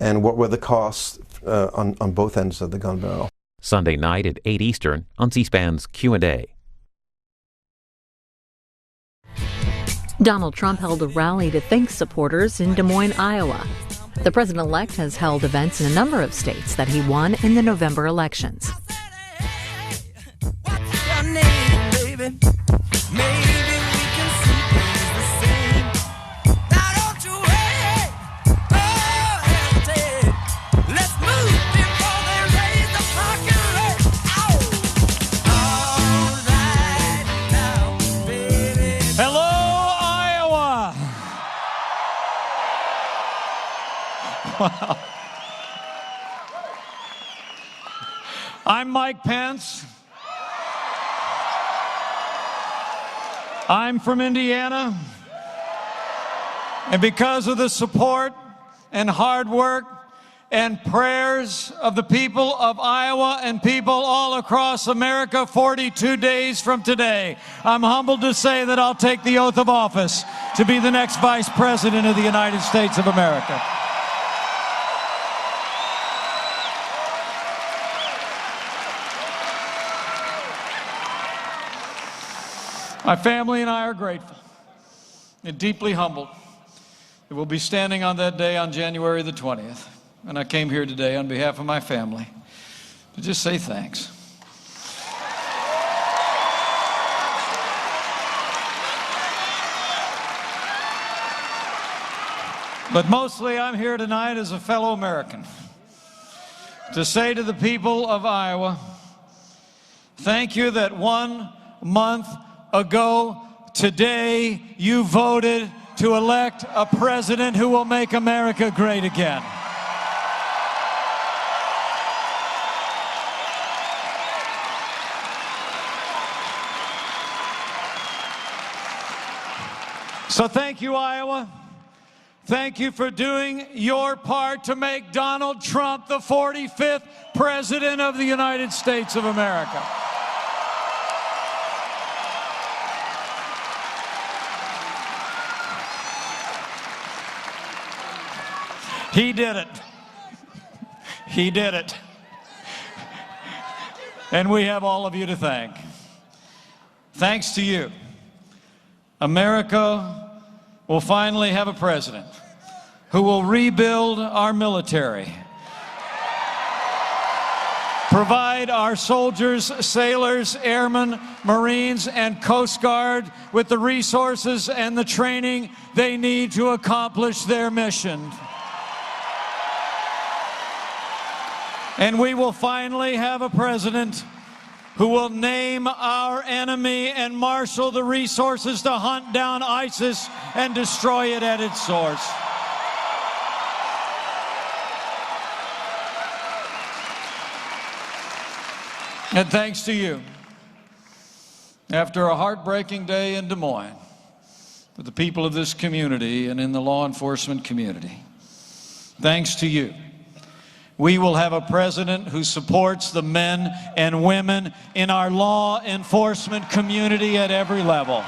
and what were the costs on both ends of the gun barrel. Sunday night at 8 Eastern on C-SPAN's Q&A. Donald Trump held a rally to thank supporters in Des Moines, Iowa. The president-elect has held events in a number of states that he won in the November elections. Wow. I'm Mike Pence. I'm from Indiana. And because of the support and hard work and prayers of the people of Iowa and people all across America 42 days from today, I'm humbled to say that I'll take the oath of office to be the next Vice President of the United States of America. My family and I are grateful and deeply humbled that we'll be standing on that day on January the 20th. And I came here today on behalf of my family to just say thanks. But mostly I'm here tonight as a fellow American to say to the people of Iowa, thank you that 1 month ago today you voted to elect a president who will make America great again. So thank you, Iowa. Thank you for doing your part to make Donald Trump the 45th President of the United States of America. He did it. He did it. And we have all of you to thank. Thanks to you, America will finally have a president who will rebuild our military, provide our soldiers, sailors, airmen, Marines, and Coast Guard with the resources and the training they need to accomplish their mission. And we will finally have a president who will name our enemy and marshal the resources to hunt down ISIS and destroy it at its source. And thanks to you, after a heartbreaking day in Des Moines, for the people of this community and in the law enforcement community, thanks to you, we will have a president who supports the men and women in our law enforcement community at every level.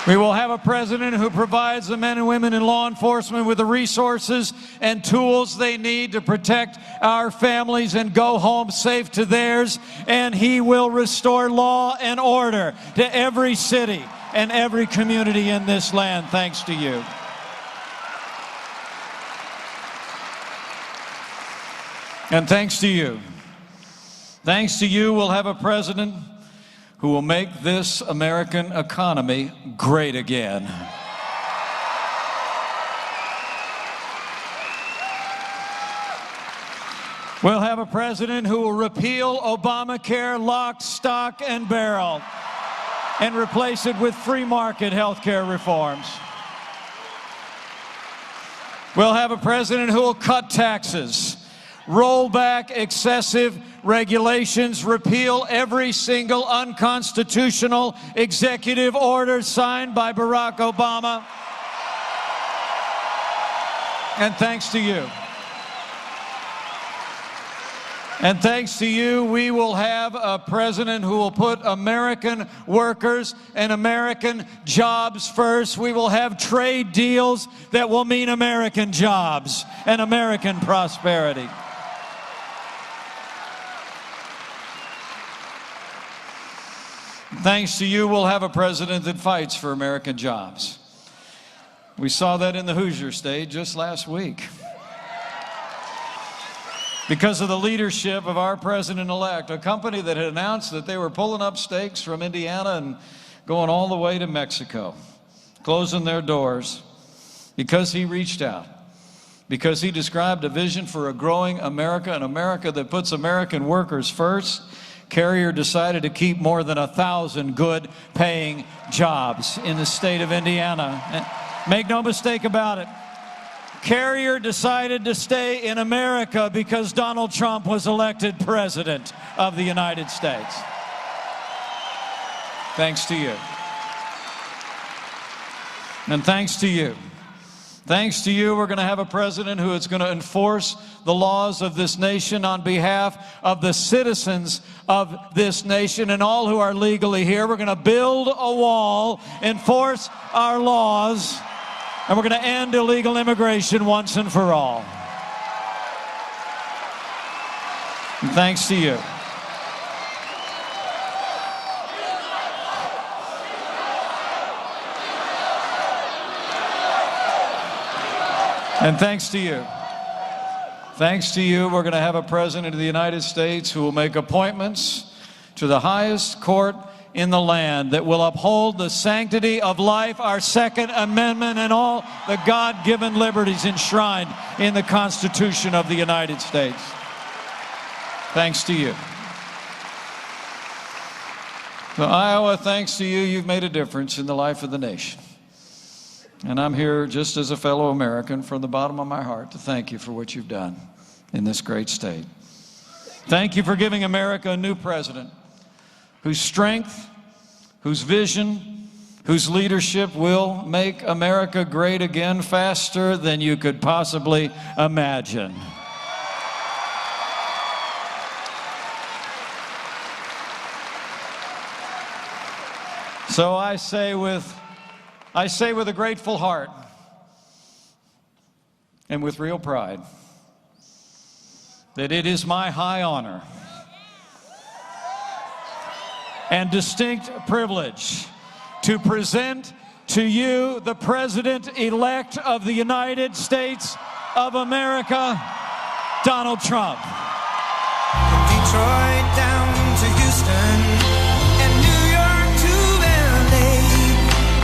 We will have a president who provides the men and women in law enforcement with the resources and tools they need to protect our families and go home safe to theirs. And he will restore law and order to every city and every community in this land, thanks to you. And thanks to you, we'll have a president who will make this American economy great again. We'll have a president who will repeal Obamacare lock, stock, and barrel and replace it with free market health care reforms. We'll have a president who will cut taxes, roll back excessive regulations, repeal every single unconstitutional executive order signed by Barack Obama. And thanks to you, And thanks to you, we will have a president who will put American workers and American jobs first. We will have trade deals that will mean American jobs and American prosperity. Thanks to you, we'll have a president that fights for American jobs. We saw that in the Hoosier State just last week. Because of the leadership of our president-elect, a company that had announced that they were pulling up stakes from Indiana and going all the way to Mexico, closing their doors, because he reached out, because he described a vision for a growing America, an America that puts American workers first. Carrier decided to keep more than 1,000 good-paying jobs in the state of Indiana. And make no mistake about it, Carrier decided to stay in America because Donald Trump was elected president of the United States. Thanks to you. And thanks to you. Thanks to you, we're going to have a president who is going to enforce the laws of this nation on behalf of the citizens of this nation and all who are legally here. We're going to build a wall, enforce our laws, and we're going to end illegal immigration once and for all. And thanks to you. And thanks to you. Thanks to you, we're going to have a president of the United States who will make appointments to the highest court in the land that will uphold the sanctity of life, our Second Amendment, and all the God-given liberties enshrined in the Constitution of the United States. Thanks to you. So Iowa, thanks to you, you've made a difference in the life of the nation. And I'm here just as a fellow American from the bottom of my heart to thank you for what you've done in this great state. Thank you for giving America a new president whose strength, whose vision, whose leadership will make America great again faster than you could possibly imagine. So I say with a grateful heart and with real pride that it is my high honor and distinct privilege to present to you the President-elect of the United States of America, Donald Trump. From Detroit down to Houston and New York to LA,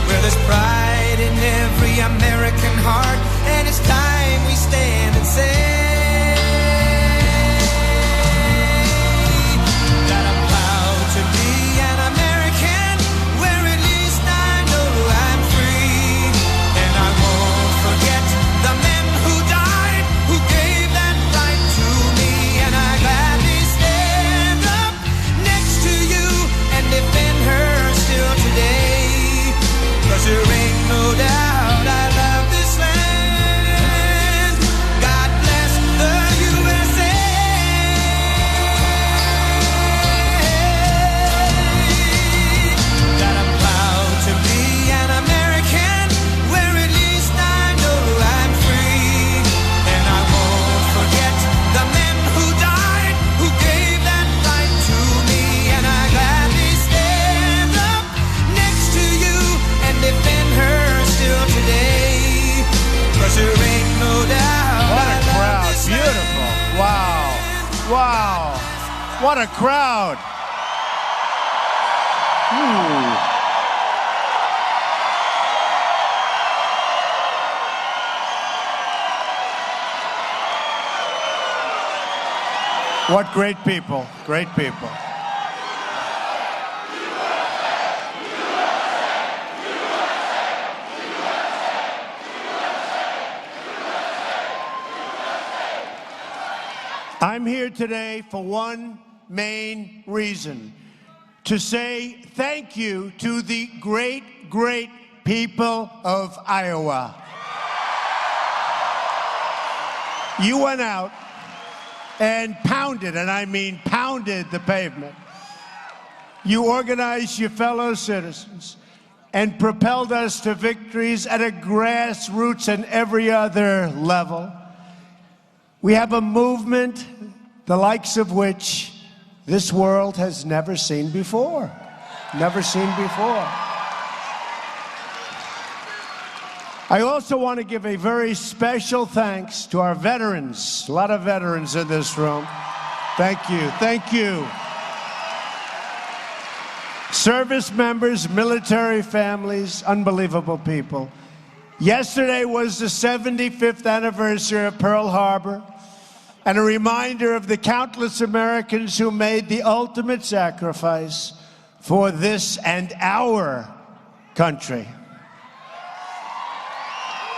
where there's pride in every American heart, and it's time we stand and say that I'm proud to be an American, where at least I know I'm free, and I won't forget the men who died, who gave that right to me, and I gladly stand up next to you and defend her still today, 'cause there ain't no doubt I love this land. God bless the USA. That I'm proud to be an American, where at least I know I'm free, and I won't forget the men who died, who gave that right to me, and I gladly stand up next to you and defend her still today, 'cause there ain't no doubt What I a love crowd. this Beautiful. land. Wow. Wow. What a crowd. Ooh. What great people. Great people. I'm here today for one main reason: to say thank you to the great, great people of Iowa. You went out and pounded, and I mean pounded, the pavement. You organized your fellow citizens and propelled us to victories at a grassroots and every other level. We have a movement the likes of which this world has never seen before. Never seen before. I also want to give a very special thanks to our veterans. A lot of veterans in this room. Thank you. Thank you. Service members, military families, unbelievable people. Yesterday was the 75th anniversary of Pearl Harbor, and a reminder of the countless Americans who made the ultimate sacrifice for this and our country.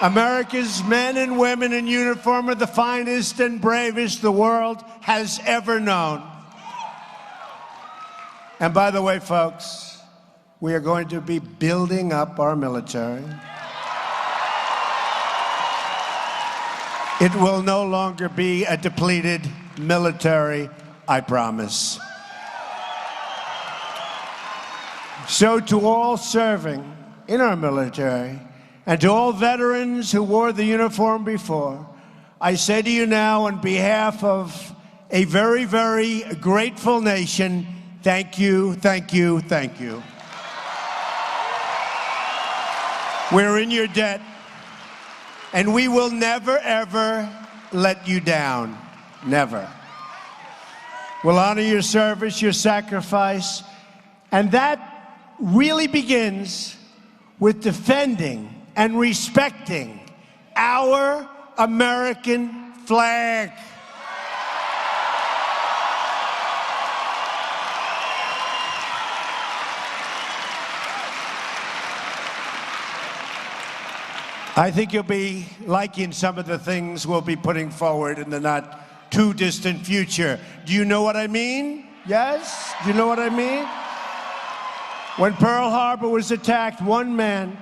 America's men and women in uniform are the finest and bravest the world has ever known. And by the way, folks, we are going to be building up our military. It will no longer be a depleted military, I promise. So to all serving in our military, and to all veterans who wore the uniform before, I say to you now on behalf of a very, very grateful nation, thank you, thank you, thank you. We're in your debt, and we will never, ever let you down. Never. We'll honor your service, your sacrifice, and that really begins with defending and respecting our American flag. I think you'll be liking some of the things we'll be putting forward in the not too distant future. Do you know what I mean? Yes? Do you know what I mean? When Pearl Harbor was attacked, one man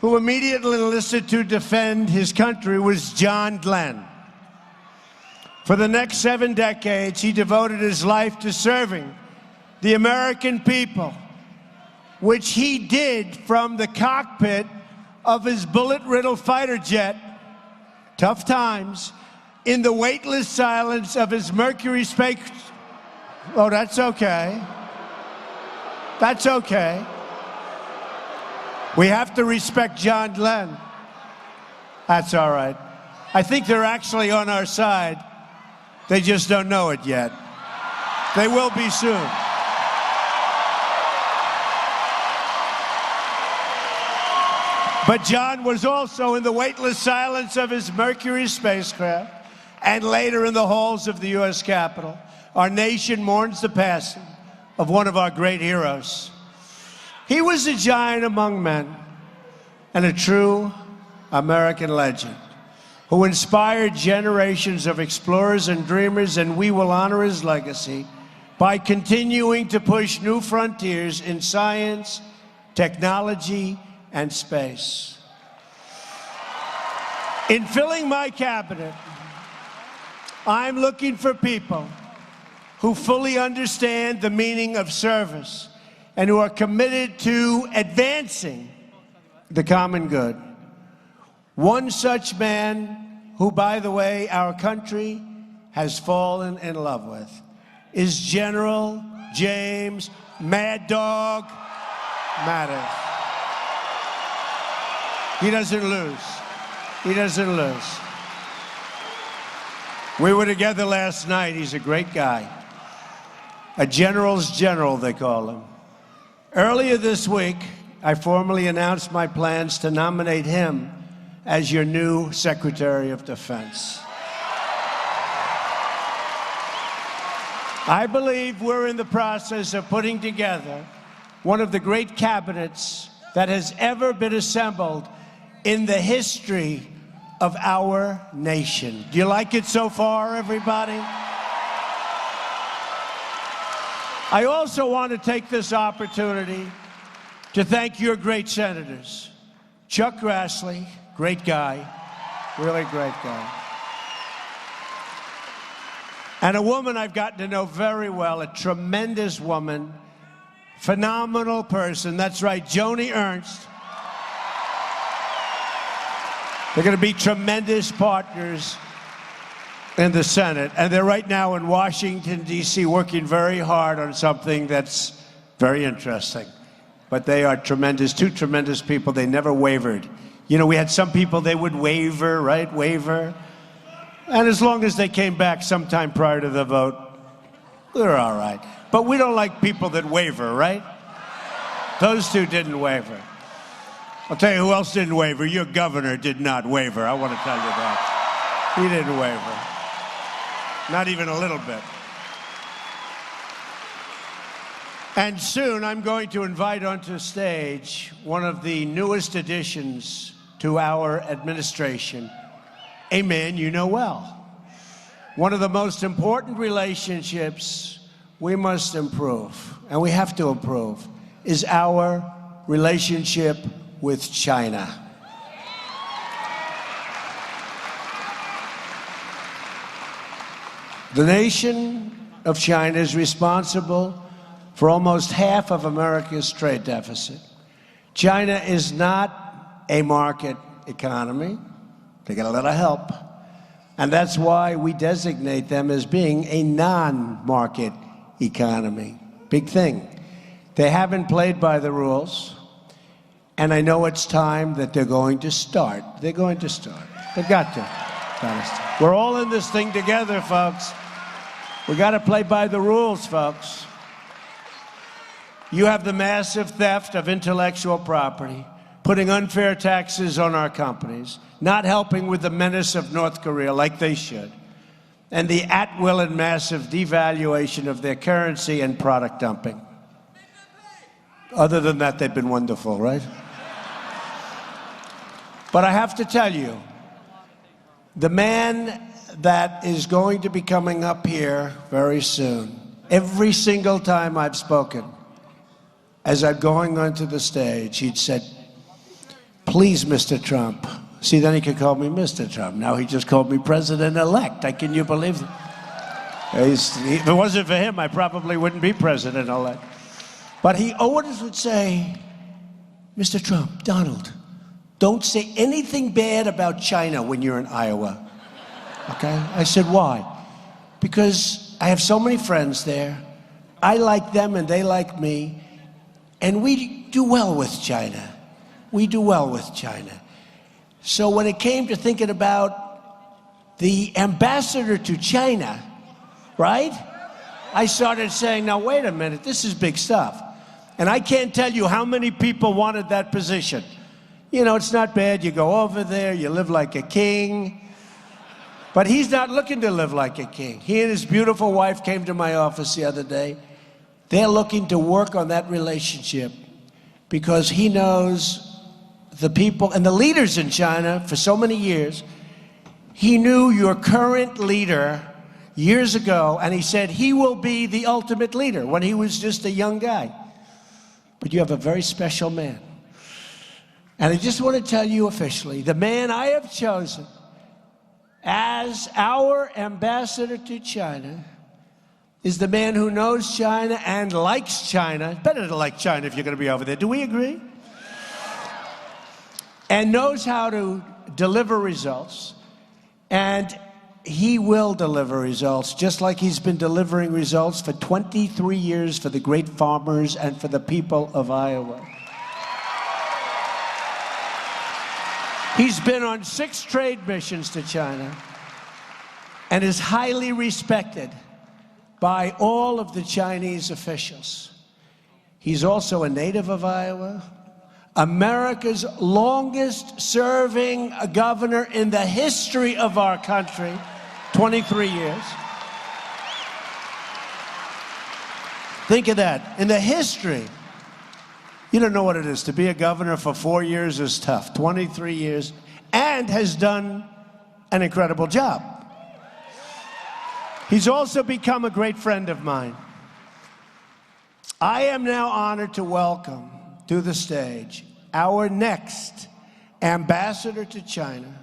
who immediately enlisted to defend his country was John Glenn. For the next 7 decades, he devoted his life to serving the American people, which he did from the cockpit of his bullet-riddled fighter jet, tough times, in the weightless silence of his Mercury space. Oh, that's okay. That's okay. We have to respect John Glenn. That's all right. I think they're actually on our side. They just don't know it yet. They will be soon. But John was also in the weightless silence of his Mercury spacecraft and later in the halls of the U.S. Capitol. Our nation mourns the passing of one of our great heroes. He was a giant among men and a true American legend who inspired generations of explorers and dreamers, and we will honor his legacy by continuing to push new frontiers in science, technology, and space. In filling my cabinet, I'm looking for people who fully understand the meaning of service and who are committed to advancing the common good. One such man, who, by the way, our country has fallen in love with, is General James Mad Dog Mattis. He doesn't lose. He doesn't lose. We were together last night. He's a great guy. A general's general, they call him. Earlier this week, I formally announced my plans to nominate him as your new Secretary of Defense. I believe we're in the process of putting together one of the great cabinets that has ever been assembled in the history of our nation. Do you like it so far, everybody? I also want to take this opportunity to thank your great senators. Chuck Grassley, great guy, really great guy. And a woman I've gotten to know very well, a tremendous woman, phenomenal person. That's right, Joni Ernst. They're going to be tremendous partners in the Senate. And they're right now in Washington, D.C., working very hard on something that's very interesting. But they are tremendous, two tremendous people. They never wavered. You know, we had some people, they would waver, right? Waver. And as long as they came back sometime prior to the vote, they're all right. But we don't like people that waver, right? Those two didn't waver. I'll tell you who else didn't waver. Your governor did not waver. I want to tell you that. He didn't waver. Not even a little bit. And soon I'm going to invite onto stage one of the newest additions to our administration, a man you know well. One of the most important relationships we must improve, and we have to improve, is our relationship with China. The nation of China is responsible for almost half of America's trade deficit. China is not a market economy. They get a lot of help. And that's why we designate them as being a non-market economy. Big thing. They haven't played by the rules. And I know it's time that they're going to start. They're going to start. They've got to. We're all in this thing together, folks. We got to play by the rules, folks. You have the massive theft of intellectual property, putting unfair taxes on our companies, not helping with the menace of North Korea like they should, and the at-will and massive devaluation of their currency and product dumping. Other than that, they've been wonderful, right? But I have to tell you, the man that is going to be coming up here very soon, every single time I've spoken, as I'm going onto the stage, he'd said, "Please, Mr. Trump." See, then he could call me Mr. Trump. Now he just called me President-elect. Can you believe it? If it wasn't for him, I probably wouldn't be President-elect. But he always would say, "Mr. Trump, Donald, don't say anything bad about China when you're in Iowa." Okay? I said, "Why?" "Because I have so many friends there. I like them and they like me. And we do well with China. We do well with China." So when it came to thinking about the ambassador to China, right? I started saying, now wait a minute, this is big stuff. And I can't tell you how many people wanted that position. You know, it's not bad. You go over there, you live like a king. But he's not looking to live like a king. He and his beautiful wife came to my office the other day. They're looking to work on that relationship because he knows the people and the leaders in China for so many years. He knew your current leader years ago, and he said he will be the ultimate leader when he was just a young guy. But you have a very special man. And I just want to tell you officially, the man I have chosen as our ambassador to China is the man who knows China and likes China. Better to like China if you're going to be over there. Do we agree? And knows how to deliver results. And he will deliver results, just like he's been delivering results for 23 years for the great farmers and for the people of Iowa. He's been on 6 trade missions to China and is highly respected by all of the Chinese officials. He's also a native of Iowa, America's longest-serving governor in the history of our country, 23 years. Think of that. In the history. You don't know what it is. To be a governor for 4 years is tough. 23 years. And has done an incredible job. He's also become a great friend of mine. I am now honored to welcome to the stage our next ambassador to China,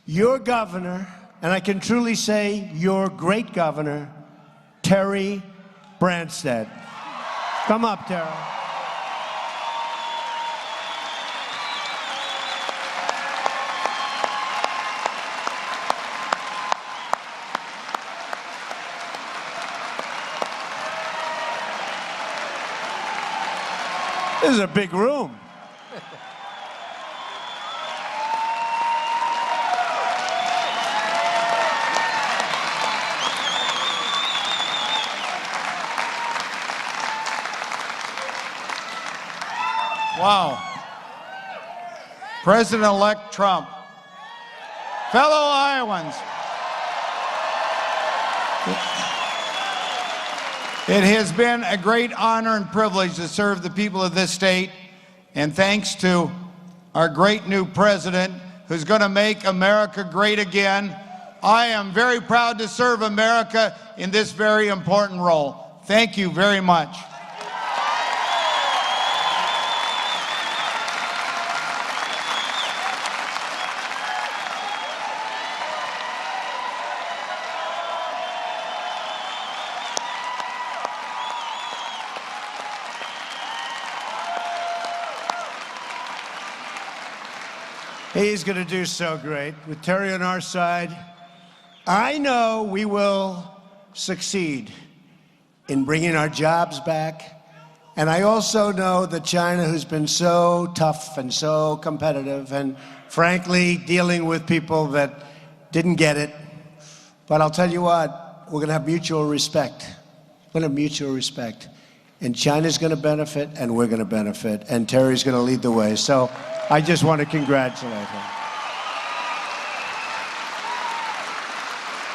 your governor and I can truly say your great governor, Terry Branstad. Come up, Terry. This is a big room. Wow. President-elect Trump. Fellow Iowans, it has been a great honor and privilege to serve the people of this state, and thanks to our great new president who's going to make America great again, I am very proud to serve America in this very important role. Thank you very much. He's going to do so great. With Terry on our side, I know we will succeed in bringing our jobs back. And I also know that China, who's been so tough and so competitive and frankly dealing with people that didn't get it. But I'll tell you what, we're going to have mutual respect. We're going to have mutual respect. And China's going to benefit, and we're going to benefit. And Terry's going to lead the way. So I just want to congratulate him.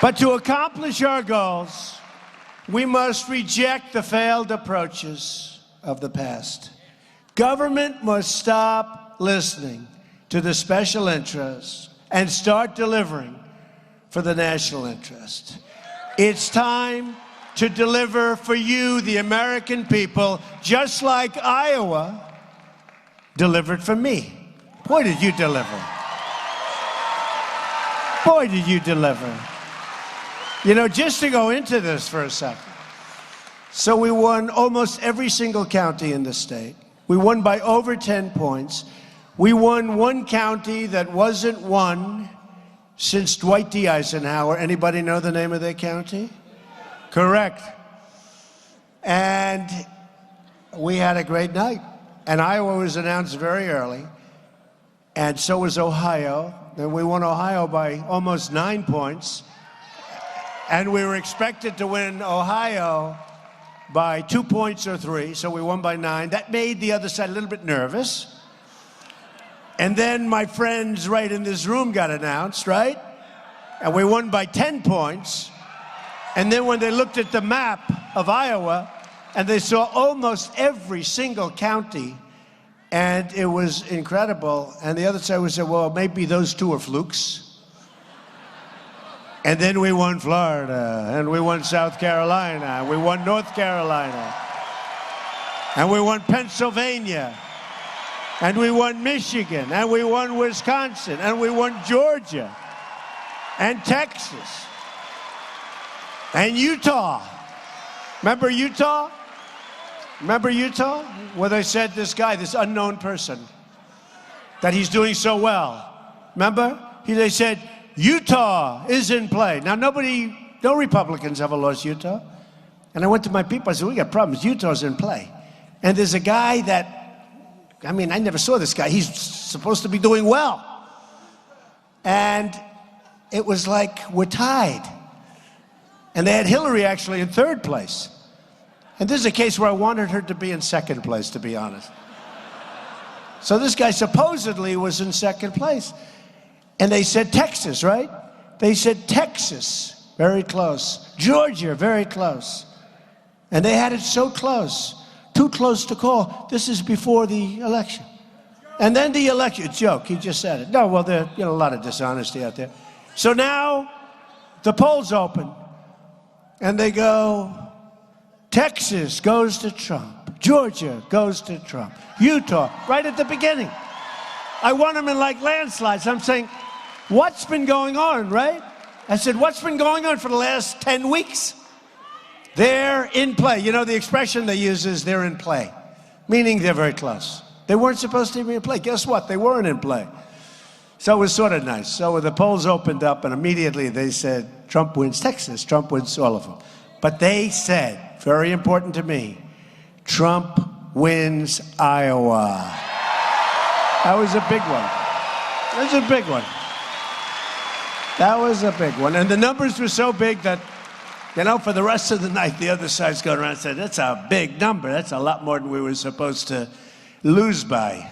But to accomplish our goals, we must reject the failed approaches of the past. Government must stop listening to the special interests and start delivering for the national interest. It's time to deliver for you, the American people, just like Iowa delivered for me. Boy, did you deliver. Boy, did you deliver. You know, just to go into this for a second. So we won almost every single county in the state. We won by over 10 points. We won one county that wasn't won since Dwight D. Eisenhower. Anybody know the name of that county? Correct. And we had a great night. And Iowa was announced very early. And so was Ohio. And we won Ohio by almost 9 points. And we were expected to win Ohio by 2 points or 3, so we won by 9. That made the other side a little bit nervous. And then my friends right in this room got announced, right? And we won by 10 points. And then when they looked at the map of Iowa, and they saw almost every single county, and it was incredible. And the other side would say, well, maybe those two are flukes. And then we won Florida, and we won South Carolina, and we won North Carolina, and we won Pennsylvania, and we won Michigan, and we won Wisconsin, and we won Georgia, and Texas, and Utah. Remember Utah? Remember Utah? Where they said this guy, this unknown person, that he's doing so well. Remember? They said, Utah is in play. Now, no Republicans ever lost Utah. And I went to my people, I said, we got problems. Utah's in play. And there's a guy that, I mean, I never saw this guy. He's supposed to be doing well. And it was like, we're tied. And they had Hillary actually in 3rd place. And this is a case where I wanted her to be in 2nd place, to be honest. So this guy supposedly was in 2nd place. And they said Texas, right? They said Texas, very close. Georgia, very close. And they had it so close, too close to call. This is before the election. And then the election, joke, he just said it. No, well, there's a lot of dishonesty out there. So now the polls open, and they go, Texas goes to Trump. Georgia goes to Trump. Utah, right at the beginning. I won them in like landslides. I'm saying, what's been going on, right? I said, what's been going on for the last 10 weeks? They're in play. You know, the expression they use is they're in play, meaning they're very close. They weren't supposed to be in play. Guess what? They weren't in play. So it was sort of nice. So the polls opened up, and immediately they said, Trump wins Texas, Trump wins all of them. But they said, very important to me, Trump wins Iowa. That was a big one. That was a big one. That was a big one. And the numbers were so big that, you know, for the rest of the night, the other side's going around and said, that's a big number. That's a lot more than we were supposed to lose by.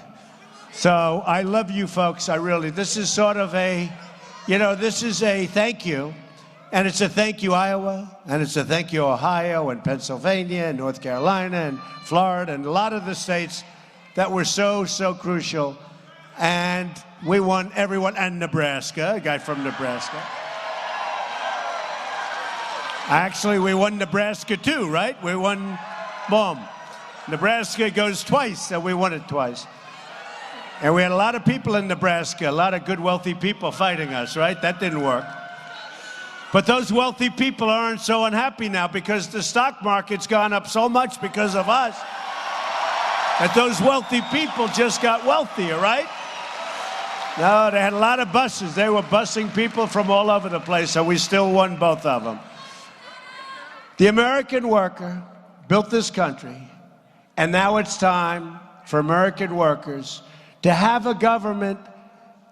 So I love you folks. I really, this is sort of a, you know, this is a thank you. And it's a thank you, Iowa. And it's a thank you, Ohio and Pennsylvania and North Carolina and Florida and a lot of the states that were so, so crucial. And we won everyone, and Nebraska, a guy from Nebraska. Actually, we won Nebraska too, right? We won, boom. Nebraska goes twice, and we won it twice. And we had a lot of people in Nebraska, a lot of good, wealthy people fighting us, right? That didn't work. But those wealthy people aren't so unhappy now because the stock market's gone up so much because of us that those wealthy people just got wealthier, right? No, they had a lot of buses. They were busing people from all over the place, so we still won both of them. The American worker built this country, and now it's time for American workers to have a government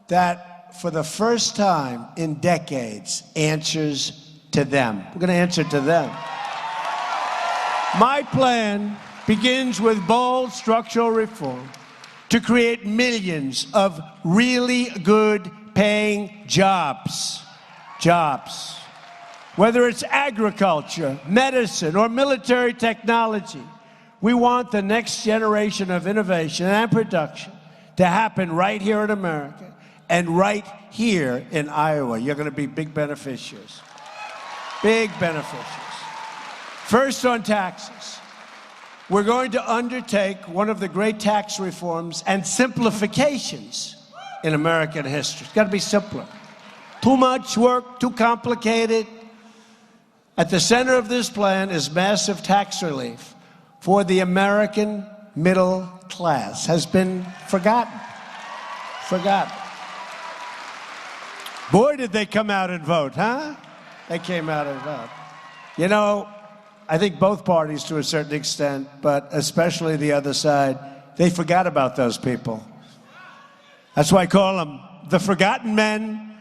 that, for the first time in decades, answers to them. We're going to answer to them. My plan begins with bold structural reform to create millions of really good paying jobs. Jobs. Whether it's agriculture, medicine, or military technology, we want the next generation of innovation and production to happen right here in America and right here in Iowa. You're going to be big beneficiaries. Big beneficiaries. First, on taxes. We're going to undertake one of the great tax reforms and simplifications in American history. It's got to be simpler. Too much work, too complicated. At the center of this plan is massive tax relief for the American middle class. Has been forgotten. Forgotten. Boy, did they come out and vote, huh? They came out and vote. You know, I think both parties to a certain extent, but especially the other side, they forgot about those people. That's why I call them the forgotten men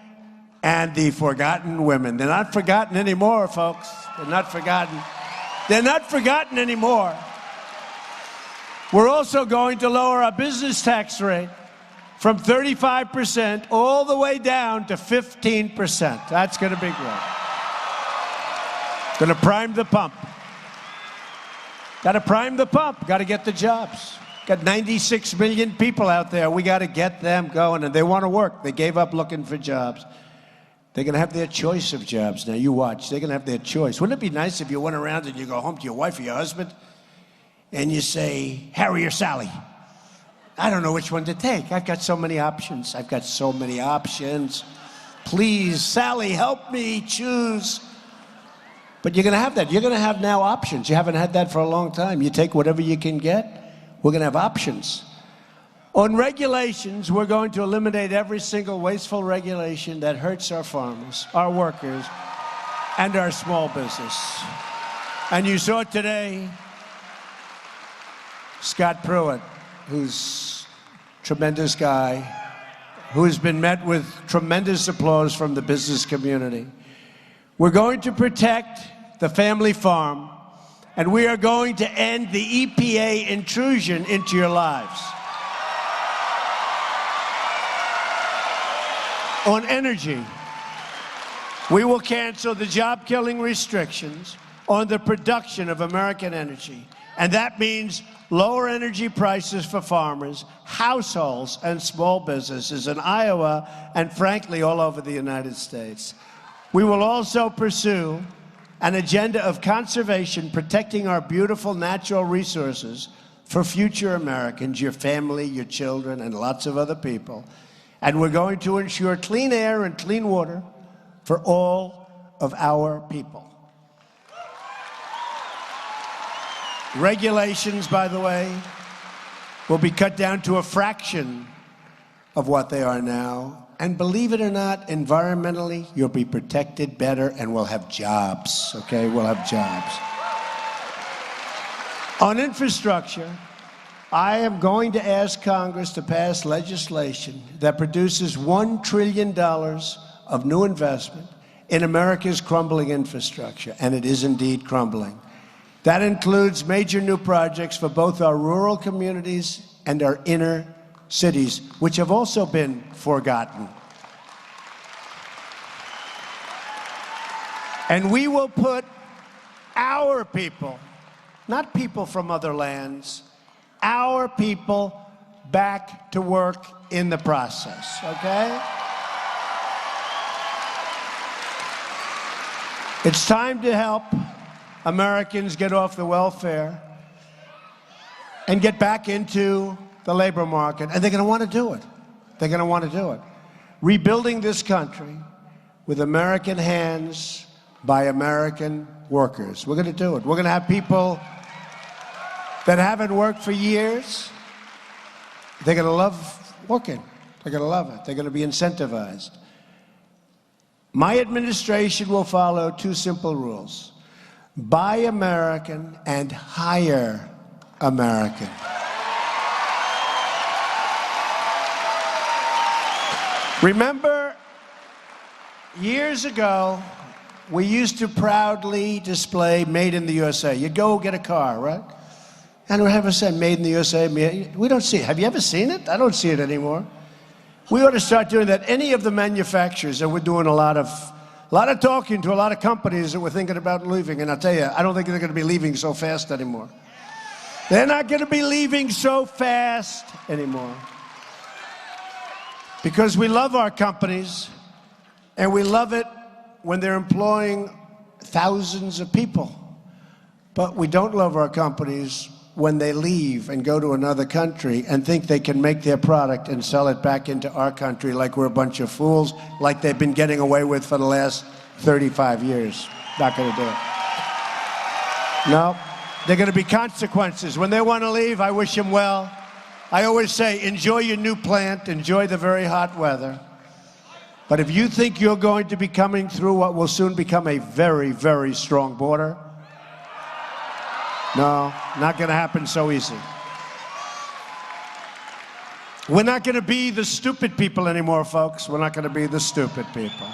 and the forgotten women. They're not forgotten anymore, folks. They're not forgotten. They're not forgotten anymore. We're also going to lower our business tax rate from 35% all the way down to 15%. That's going to be great. Going to prime the pump. Got to prime the pump. Got to get the jobs. Got 96 million people out there. We got to get them going, and they want to work. They gave up looking for jobs. They're going to have their choice of jobs. Now, you watch. They're going to have their choice. Wouldn't it be nice if you went around and you go home to your wife or your husband and you say, Harry or Sally? I don't know which one to take. I've got so many options. I've got so many options. Please, Sally, help me choose. But you're going to have that. You're going to have now options. You haven't had that for a long time. You take whatever you can get. We're going to have options. On regulations, we're going to eliminate every single wasteful regulation that hurts our farmers, our workers, and our small business. And you saw today Scott Pruitt, who's a tremendous guy, who has been met with tremendous applause from the business community. We're going to protect the family farm, and we are going to end the EPA intrusion into your lives. On energy, we will cancel the job-killing restrictions on the production of American energy. And that means lower energy prices for farmers, households, and small businesses in Iowa and, frankly, all over the United States. We will also pursue an agenda of conservation, protecting our beautiful natural resources for future Americans, your family, your children, and lots of other people. And we're going to ensure clean air and clean water for all of our people. Regulations, by the way, will be cut down to a fraction of what they are now. And believe it or not, environmentally, you'll be protected better and we'll have jobs, okay? We'll have jobs. On infrastructure, I am going to ask Congress to pass legislation that produces $1 trillion of new investment in America's crumbling infrastructure, and it is indeed crumbling. That includes major new projects for both our rural communities and our inner cities, which have also been forgotten. And we will put our people, not people from other lands, our people back to work in the process, okay? It's time to help Americans get off the welfare and get back into the labor market, and they're going to want to do it. They're going to want to do it. Rebuilding this country with American hands by American workers. We're going to do it. We're going to have people that haven't worked for years. They're going to love working. They're going to love it. They're going to be incentivized. My administration will follow two simple rules: buy American and hire American. Remember, years ago, we used to proudly display Made in the USA. You'd go get a car, right? And we have a say Made in the USA. We don't see it. Have you ever seen it? I don't see it anymore. We ought to start doing that. Any of the manufacturers, and we're doing a lot of talking to a lot of companies that we're thinking about leaving. And I'll tell you, I don't think they're going to be leaving so fast anymore. They're not going to be leaving so fast anymore. Because we love our companies, and we love it when they're employing thousands of people. But we don't love our companies when they leave and go to another country and think they can make their product and sell it back into our country like we're a bunch of fools, like they've been getting away with for the last 35 years. Not going to do it. No, there are going to be consequences. When they want to leave, I wish them well. I always say, enjoy your new plant, enjoy the very hot weather. But if you think you're going to be coming through what will soon become a very, very strong border, no, not going to happen so easy. We're not going to be the stupid people anymore, folks. We're not going to be the stupid people.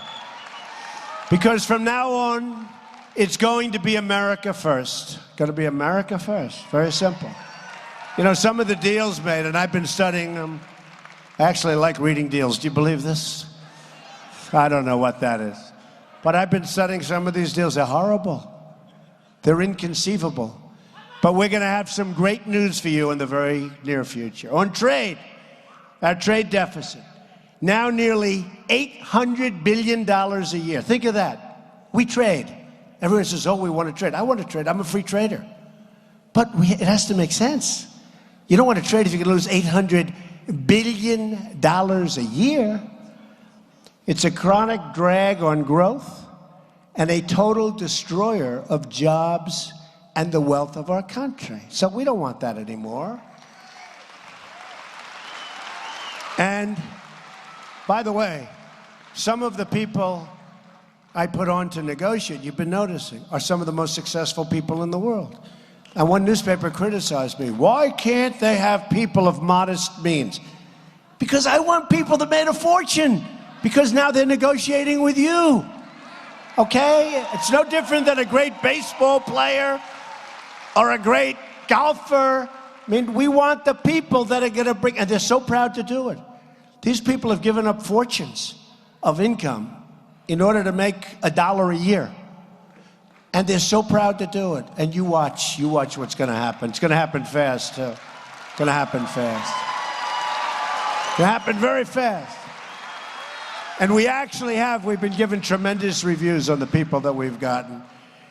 Because from now on, it's going to be America first. Going to be America first. Very simple. You know, some of the deals made, and I've been studying them. I actually like reading deals. Do you believe this? I don't know what that is. But I've been studying some of these deals. They're horrible. They're inconceivable. But we're going to have some great news for you in the very near future. On trade, our trade deficit, now nearly $800 billion a year. Think of that. We trade. Everyone says, oh, we want to trade. I want to trade. I'm a free trader. But it has to make sense. You don't want to trade if you can lose $800 billion a year. It's a chronic drag on growth and a total destroyer of jobs and the wealth of our country. So we don't want that anymore. And by the way, some of the people I put on to negotiate, you've been noticing, are some of the most successful people in the world. And one newspaper criticized me. Why can't they have people of modest means? Because I want people that made a fortune, because now they're negotiating with you. Okay? It's no different than a great baseball player or a great golfer. I mean, we want the people that are going to bring, and they're so proud to do it. These people have given up fortunes of income in order to make $1 a year. And they're so proud to do it. And you watch what's going to happen. It's going to happen fast, too. It's going to happen fast. It's going to happen very fast. And we've been given tremendous reviews on the people that we've gotten.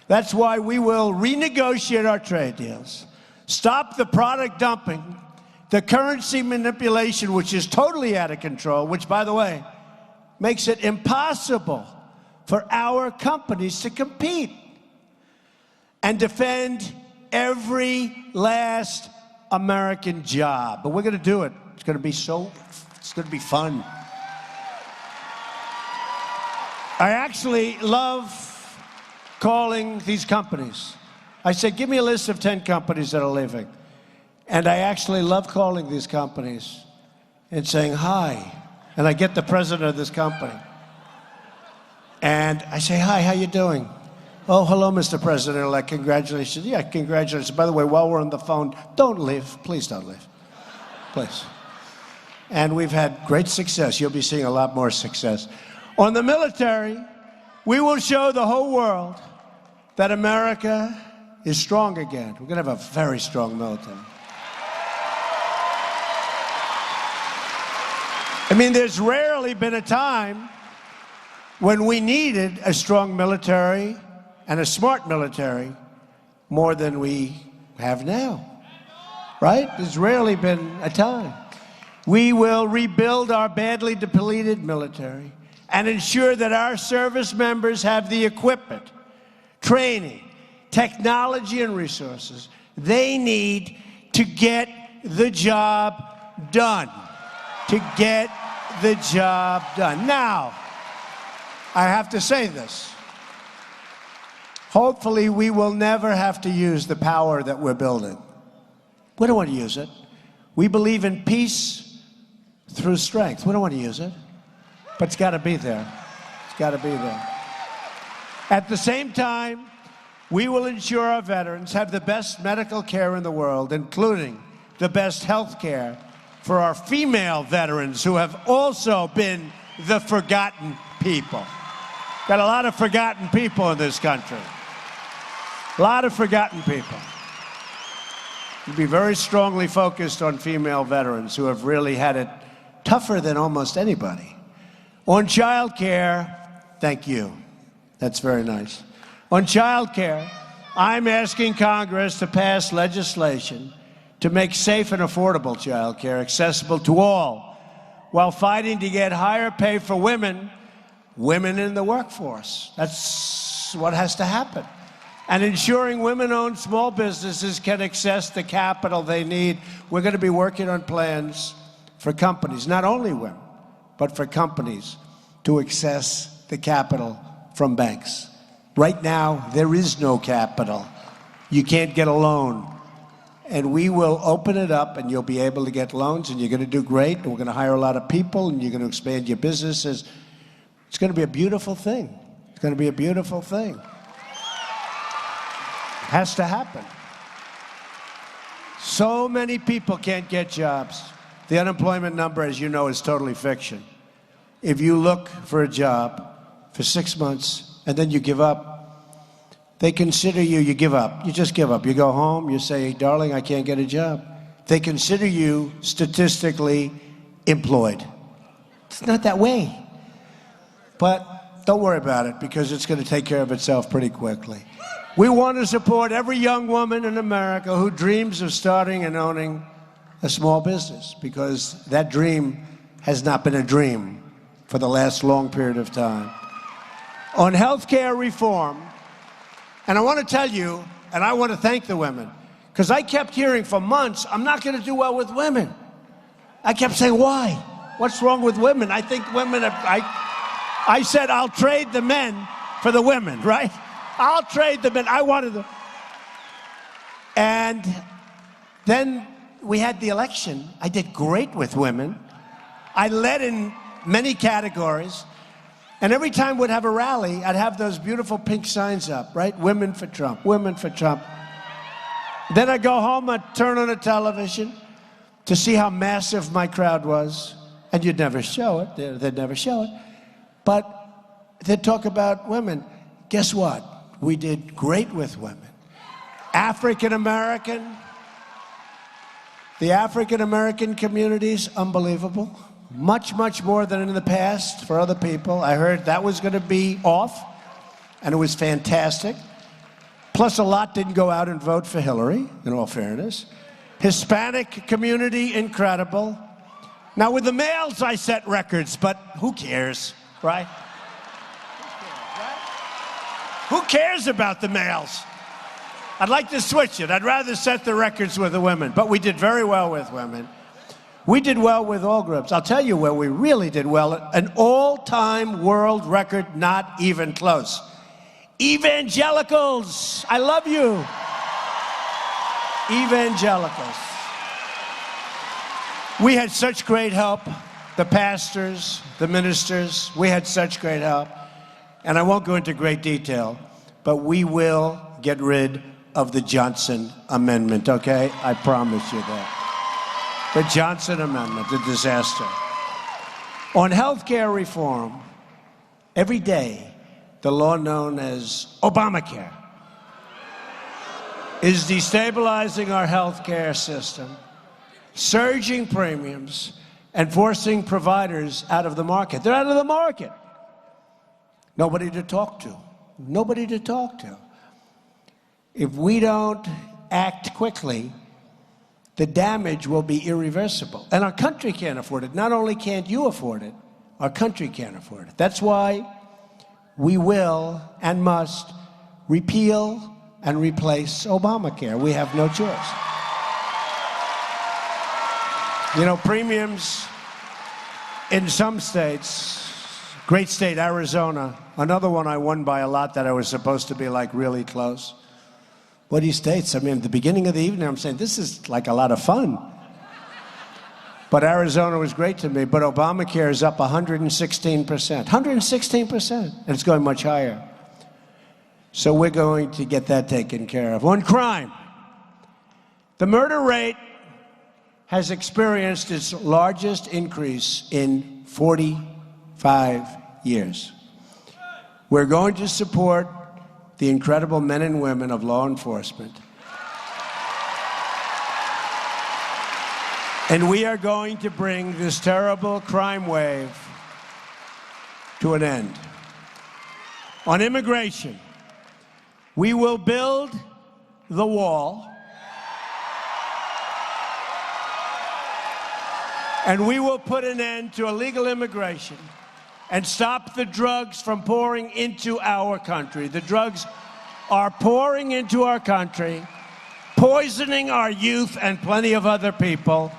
That's why we will renegotiate our trade deals, stop the product dumping, the currency manipulation, which is totally out of control, which, by the way, makes it impossible for our companies to compete and defend every last American job. But we're going to do it. It's going to be fun. I actually love calling these companies. I said, give me a list of 10 companies that are leaving. And I actually love calling these companies and saying, hi. And I get the president of this company. And I say, hi, how you doing? Oh, hello, Mr. President-elect, congratulations. Yeah, congratulations. By the way, while we're on the phone, don't leave. Please don't leave. Please. And we've had great success. You'll be seeing a lot more success. On the military, we will show the whole world that America is strong again. We're going to have a very strong military. I mean, there's rarely been a time when we needed a strong military and a smart military more than we have now, right? There's rarely been a time. We will rebuild our badly depleted military and ensure that our service members have the equipment, training, technology, and resources they need to get the job done. To get the job done. Now, I have to say this. Hopefully, we will never have to use the power that we're building. We don't want to use it. We believe in peace through strength. We don't want to use it. But it's got to be there. It's got to be there. At the same time, we will ensure our veterans have the best medical care in the world, including the best health care for our female veterans who have also been the forgotten people. Got a lot of forgotten people in this country. A lot of forgotten people. We'll be very strongly focused on female veterans who have really had it tougher than almost anybody. On child care, thank you. That's very nice. On child care, I'm asking Congress to pass legislation to make safe and affordable child care accessible to all, while fighting to get higher pay for women in the workforce. That's what has to happen. And ensuring women-owned small businesses can access the capital they need. We're going to be working on plans for companies, not only women, but for companies to access the capital from banks. Right now, there is no capital. You can't get a loan. And we will open it up, and you'll be able to get loans, and you're going to do great, and we're going to hire a lot of people, and you're going to expand your businesses. It's going to be a beautiful thing. It's going to be a beautiful thing. It has to happen. So many people can't get jobs. The unemployment number, as you know, is totally fiction. If you look for a job for 6 months, and then you give up, they consider you give up. You just give up. You go home, you say, darling, I can't get a job. They consider you statistically employed. It's not that way. But don't worry about it, because it's going to take care of itself pretty quickly. We want to support every young woman in America who dreams of starting and owning a small business, because that dream has not been a dream for the last long period of time. On health care reform, and I want to tell you, and I want to thank the women, because I kept hearing for months, I'm not going to do well with women. I kept saying, why? What's wrong with women? I think women are, I said, I'll trade the men for the women, right? I'll trade the men. I wanted them. And then we had the election. I did great with women. I led in many categories. And every time we'd have a rally, I'd have those beautiful pink signs up, right? Women for Trump, women for Trump. Then I'd go home, I'd turn on the television to see how massive my crowd was. And you'd never show it, they'd never show it. But they'd talk about women. Guess what? We did great with women. African American, the African American community's unbelievable. Much, much more than in the past for other people. I heard that was going to be off, and it was fantastic. Plus, a lot didn't go out and vote for Hillary, in all fairness. Hispanic community, incredible. Now, with the males, I set records, but who cares, right? Who cares, right? Who cares about the males? I'd like to switch it. I'd rather set the records with the women, but we did very well with women. We did well with all groups. I'll tell you where we really did well. An all-time world record, not even close. Evangelicals, I love you. Evangelicals. We had such great help. The pastors, the ministers, we had such great help. And I won't go into great detail, but we will get rid of the Johnson Amendment, okay? I promise you that. The Johnson Amendment, the disaster. On health care reform, every day, the law known as Obamacare is destabilizing our health care system, surging premiums, and forcing providers out of the market. They're out of the market. Nobody to talk to. Nobody to talk to. If we don't act quickly, the damage will be irreversible. And our country can't afford it. Not only can't you afford it, our country can't afford it. That's why we will and must repeal and replace Obamacare. We have no choice. You know, premiums in some states, great state, Arizona, another one I won by a lot that I was supposed to be like really close. What these states, I mean, at the beginning of the evening, I'm saying, this is like a lot of fun. But Arizona was great to me, but Obamacare is up 116%. 116%, and it's going much higher. So we're going to get that taken care of. On crime, the murder rate has experienced its largest increase in 45 years. We're going to support the incredible men and women of law enforcement. And we are going to bring this terrible crime wave to an end. On immigration, we will build the wall, and we will put an end to illegal immigration and stop the drugs from pouring into our country. The drugs are pouring into our country, poisoning our youth and plenty of other people.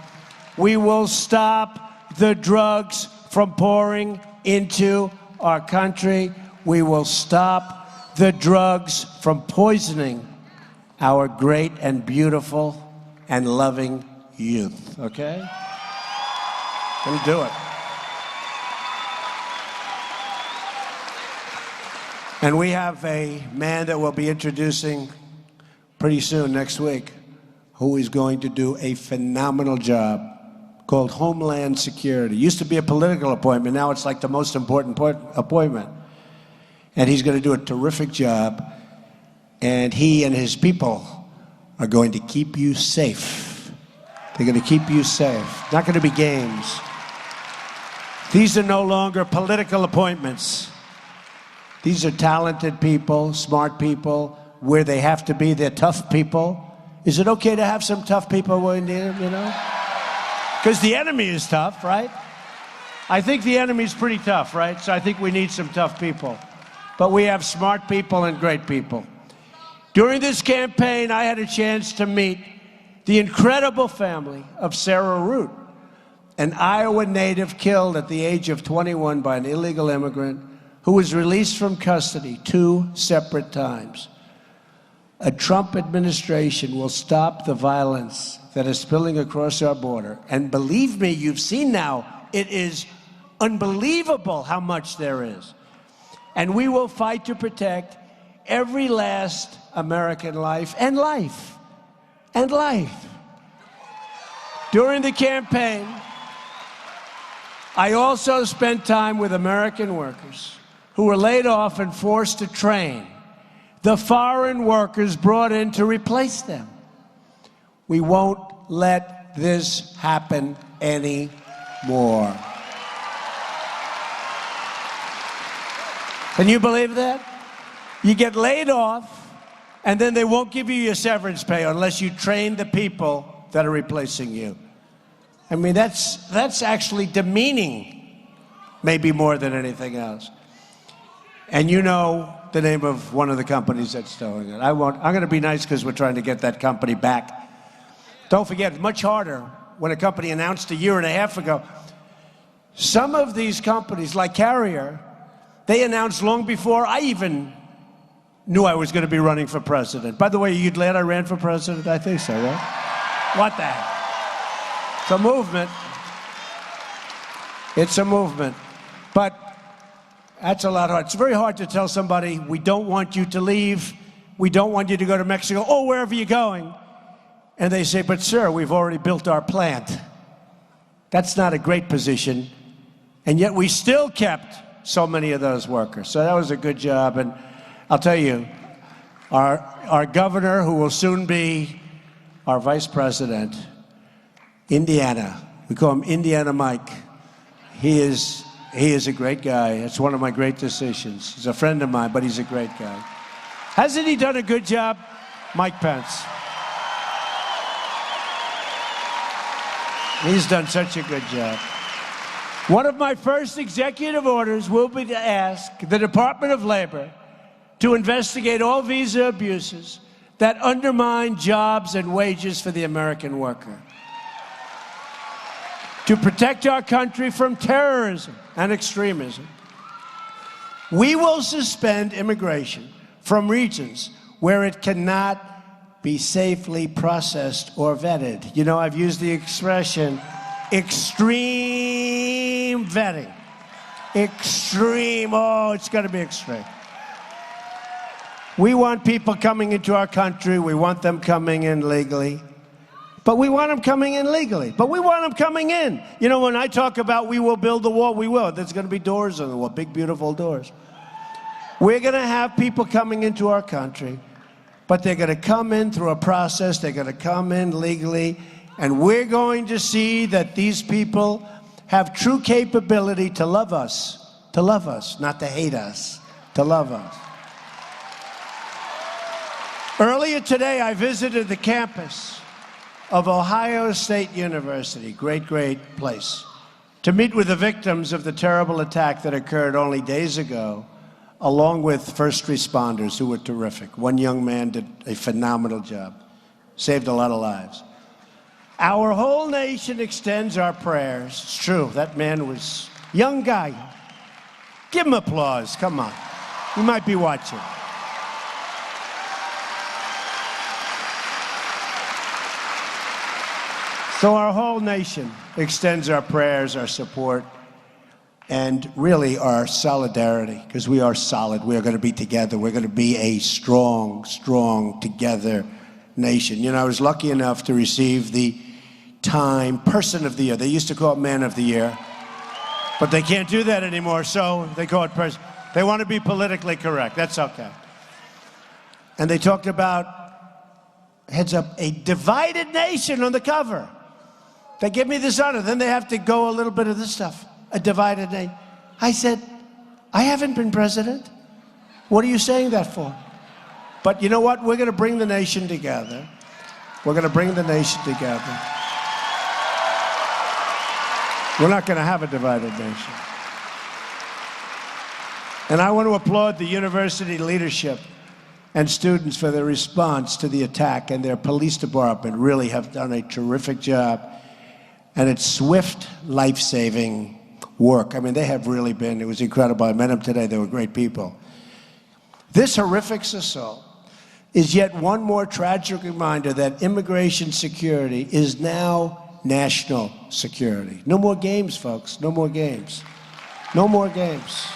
We will stop the drugs from pouring into our country. We will stop the drugs from poisoning our great and beautiful and loving youth, okay? We'll do it. And we have a man that we'll be introducing pretty soon, next week, who is going to do a phenomenal job, called Homeland Security. Used to be a political appointment, now it's like the most important appointment. And he's going to do a terrific job, and he and his people are going to keep you safe. They're going to keep you safe. Not going to be games. These are no longer political appointments. These are talented people, smart people, where they have to be. They're tough people. Is it okay to have some tough people when you need them, you know? Because the enemy is tough, right? I think the enemy's pretty tough, right? So I think we need some tough people. But we have smart people and great people. During this campaign, I had a chance to meet the incredible family of Sarah Root, an Iowa native killed at the age of 21 by an illegal immigrant who was released from custody 2 separate times. A Trump administration will stop the violence that is spilling across our border. And believe me, you've seen now, it is unbelievable how much there is. And we will fight to protect every last American life and life and life. During the campaign, I also spent time with American workers who were laid off and forced to train the foreign workers brought in to replace them. We won't let this happen anymore. Can you believe that? You get laid off, and then they won't give you your severance pay unless you train the people that are replacing you. I mean, that's actually demeaning, maybe more than anything else. And you know the name of one of the companies that's doing it. I'm going to be nice because we're trying to get that company back. Don't forget, it's much harder when a company announced a year and a half ago. Some of these companies, like Carrier, they announced long before I even knew I was going to be running for president. By the way, are you glad I ran for president? I think so, right? What the heck? It's a movement. It's a movement. But that's a lot hard. It's very hard to tell somebody, we don't want you to leave. We don't want you to go to Mexico. Oh, wherever you're going. And they say, but sir, we've already built our plant. That's not a great position. And yet we still kept so many of those workers. So that was a good job. And I'll tell you, our governor, who will soon be our vice president, Indiana, we call him Indiana Mike. He is a great guy. It's one of my great decisions. He's a friend of mine, but he's a great guy. Hasn't he done a good job? Mike Pence. He's done such a good job. One of my first executive orders will be to ask the Department of Labor to investigate all visa abuses that undermine jobs and wages for the American worker. To protect our country from terrorism and extremism. We will suspend immigration from regions where it cannot be safely processed or vetted. You know, I've used the expression extreme vetting. Extreme, oh, it's got to be extreme. We want people coming into our country. We want them coming in legally. But we want them coming in legally. But we want them coming in. You know, when I talk about we will build the wall, we will. There's going to be doors on the wall, big, beautiful doors. We're going to have people coming into our country, but they're going to come in through a process. They're going to come in legally. And we're going to see that these people have true capability to love us, not to hate us, to love us. Earlier today, I visited the campus of Ohio State University, great, great place, to meet with the victims of the terrible attack that occurred only days ago, along with first responders who were terrific. One young man did a phenomenal job, saved a lot of lives. Our whole nation extends our prayers. It's true, that man was a young guy. Give him applause, come on. You might be watching. So our whole nation extends our prayers, our support, and really our solidarity, because we are solid. We are going to be together. We're going to be a strong, strong, together nation. You know, I was lucky enough to receive the Time Person of the Year. They used to call it Man of the Year, but they can't do that anymore, so they call it Person. They want to be politically correct. That's okay. And they talked about, heads up, a divided nation on the cover. They give me this honor, then they have to go a little bit of this stuff. A divided nation. I said, I haven't been president. What are you saying that for? But you know what? We're going to bring the nation together. We're going to bring the nation together. We're not going to have a divided nation. And I want to applaud the university leadership and students for their response to the attack, and their police department really have done a terrific job. And it's swift, life-saving work. I mean, they have really been, it was incredible. I met them today, they were great people. This horrific assault is yet one more tragic reminder that immigration security is now national security. No more games, folks, no more games. No more games.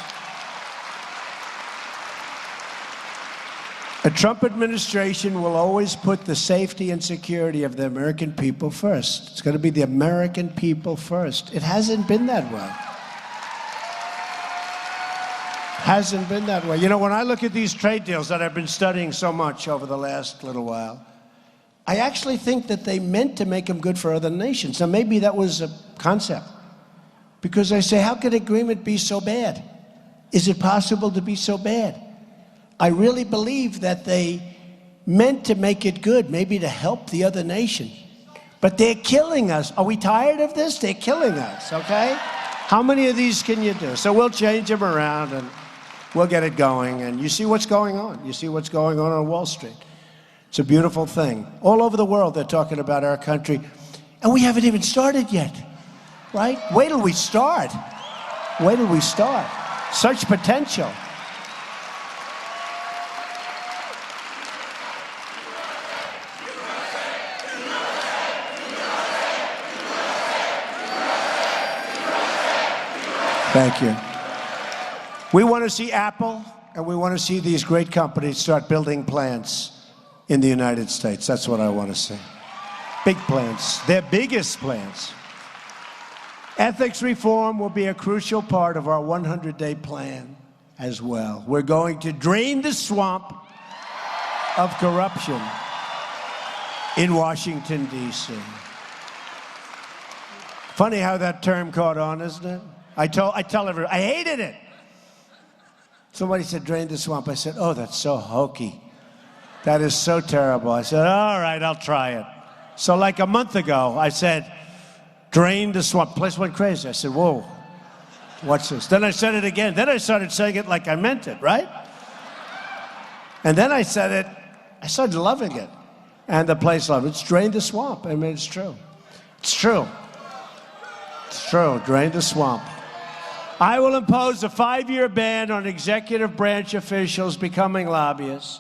A Trump administration will always put the safety and security of the American people first. It's going to be the American people first. It hasn't been that way. Hasn't been that way. You know, when I look at these trade deals that I've been studying so much over the last little while, I actually think that they meant to make them good for other nations. Now, maybe that was a concept. Because I say, how could agreement be so bad? Is it possible to be so bad? I really believe that they meant to make it good, maybe to help the other nation. But they're killing us. Are we tired of this? They're killing us, okay? How many of these can you do? So we'll change them around. And We'll get it going. And you see what's going on. You see what's going on Wall Street. It's a beautiful thing. All over the world, they're talking about our country. And we haven't even started yet, right? Wait till we start. Wait till we start. Such potential. Thank you. We want to see Apple, and we want to see these great companies start building plants in the United States. That's what I want to see. Big plants, their biggest plants. Ethics reform will be a crucial part of our 100-day plan as well. We're going to drain the swamp of corruption in Washington, D.C. Funny how that term caught on, isn't it? I tell everyone, I hated it. Somebody said, drain the swamp. I said, oh, that's so hokey. That is so terrible. I said, all right, I'll try it. So like a month ago, I said, drain the swamp. The place went crazy. I said, whoa, what's this? Then I said it again. Then I started saying it like I meant it, right? And then I said it, I started loving it. And the place loved it. It's drain the swamp. I mean, it's true. It's true. It's true. Drain the swamp. I will impose a 5-year ban on executive branch officials becoming lobbyists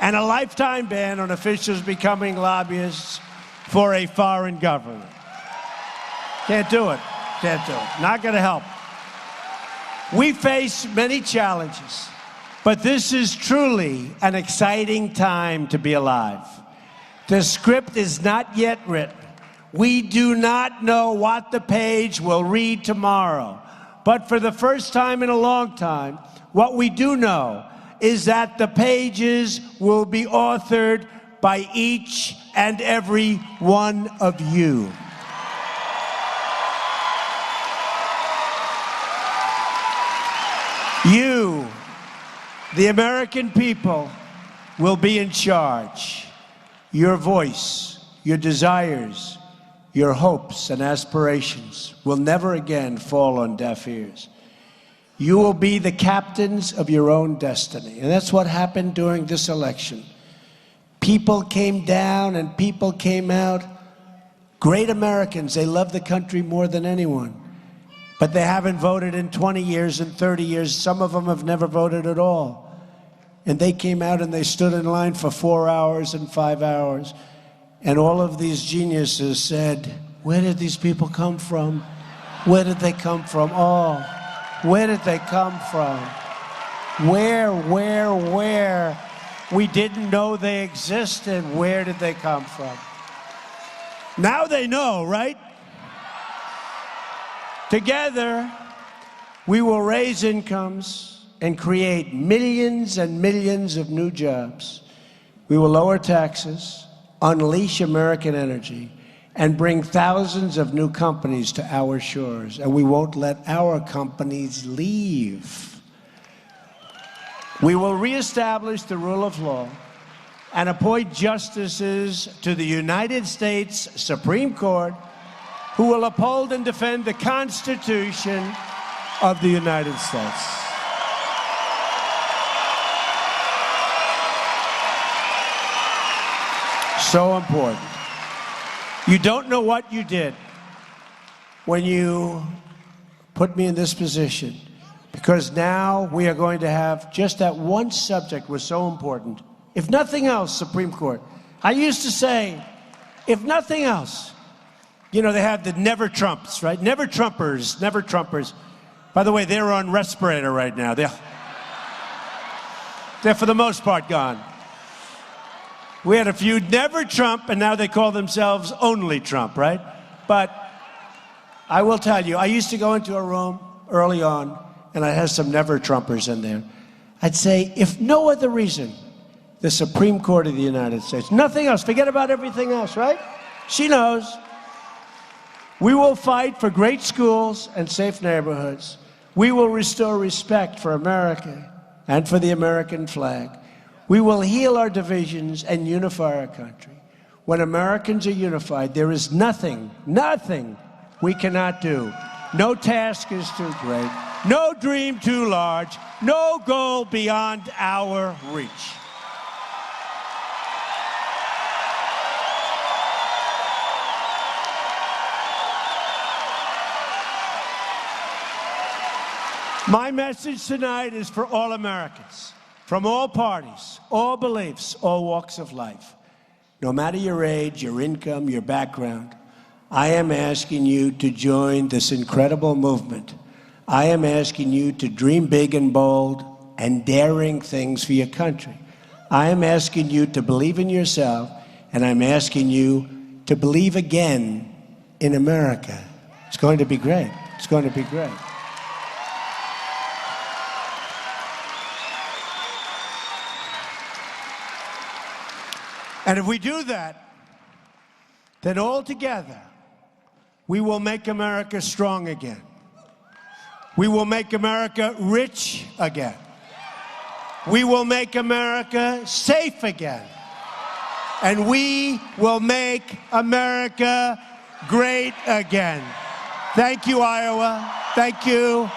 and a lifetime ban on officials becoming lobbyists for a foreign government. Can't do it. Can't do it. Not going to help. We face many challenges, but this is truly an exciting time to be alive. The script is not yet written. We do not know what the page will read tomorrow. But for the first time in a long time, what we do know is that the pages will be authored by each and every one of you. You, the American people, will be in charge. Your voice, your desires, your hopes and aspirations will never again fall on deaf ears. You will be the captains of your own destiny. And that's what happened during this election. People came down and people came out. Great Americans, they love the country more than anyone. But they haven't voted in 20 years and 30 years. Some of them have never voted at all. And they came out and they stood in line for 4 hours and 5 hours. And all of these geniuses said, where did these people come from? Where did they come from? Oh, where did they come from? Where? We didn't know they existed. Where did they come from? Now they know, right? Together, we will raise incomes and create millions and millions of new jobs. We will lower taxes, unleash American energy, and bring thousands of new companies to our shores. And we won't let our companies leave. We will reestablish the rule of law and appoint justices to the United States Supreme Court who will uphold and defend the Constitution of the United States. So important. You don't know what you did when you put me in this position, because now we are going to have just that one subject was so important. If nothing else, Supreme Court. I used to say, if nothing else, you know, they have the never Trumps, right? Never Trumpers, never Trumpers. By the way, they're on respirator right now. They're for the most part gone. We had a few never Trump, and now they call themselves only Trump, right? But I will tell you, I used to go into a room early on, and I had some never Trumpers in there. I'd say, if no other reason, the Supreme Court of the United States, nothing else, forget about everything else, right? She knows. We will fight for great schools and safe neighborhoods. We will restore respect for America and for the American flag. We will heal our divisions and unify our country. When Americans are unified, there is nothing we cannot do. No task is too great. no dream too large, no goal beyond our reach. My message tonight is for all Americans, from all parties, all beliefs, all walks of life. No matter your age, your income, your background, I am asking you to join this incredible movement. I am asking you to dream big and bold and daring things for your country. I am asking you to believe in yourself, and I'm asking you to believe again in America. It's going to be great. It's going to be great. And if we do that, then all together, we will make America strong again. We will make America rich again. We will make America safe again. And we will make America great again. Thank you, Iowa. Thank you.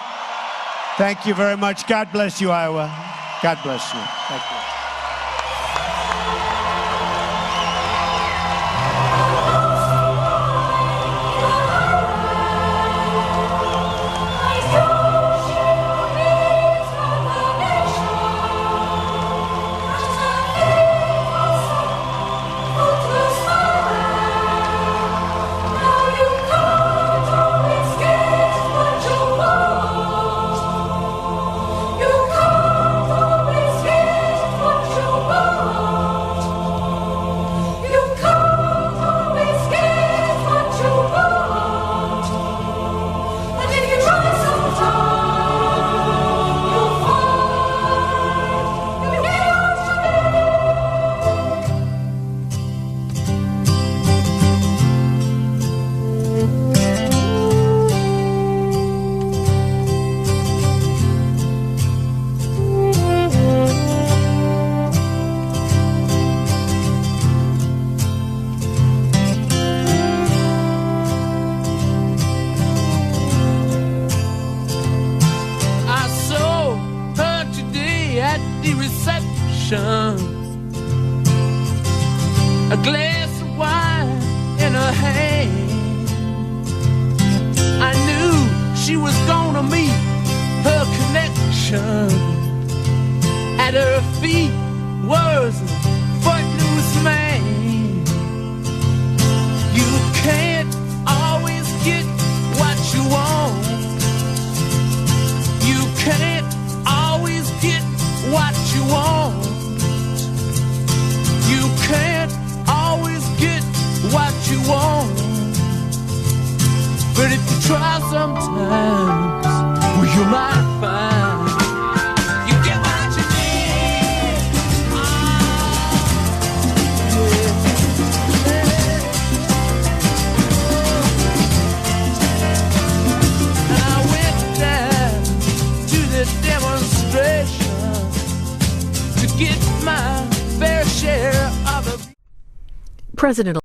Thank you very much. God bless you, Iowa. God bless you. Thank you. A glass of wine in her hand. I knew she was gonna meet her connection. At her feet was a footloose man. You can't always get what you want. You can't always get what you want. You can't always get what you want. But if you try sometimes, well, you might find you get what you need. And I went down to the demonstration to get my fair share of a President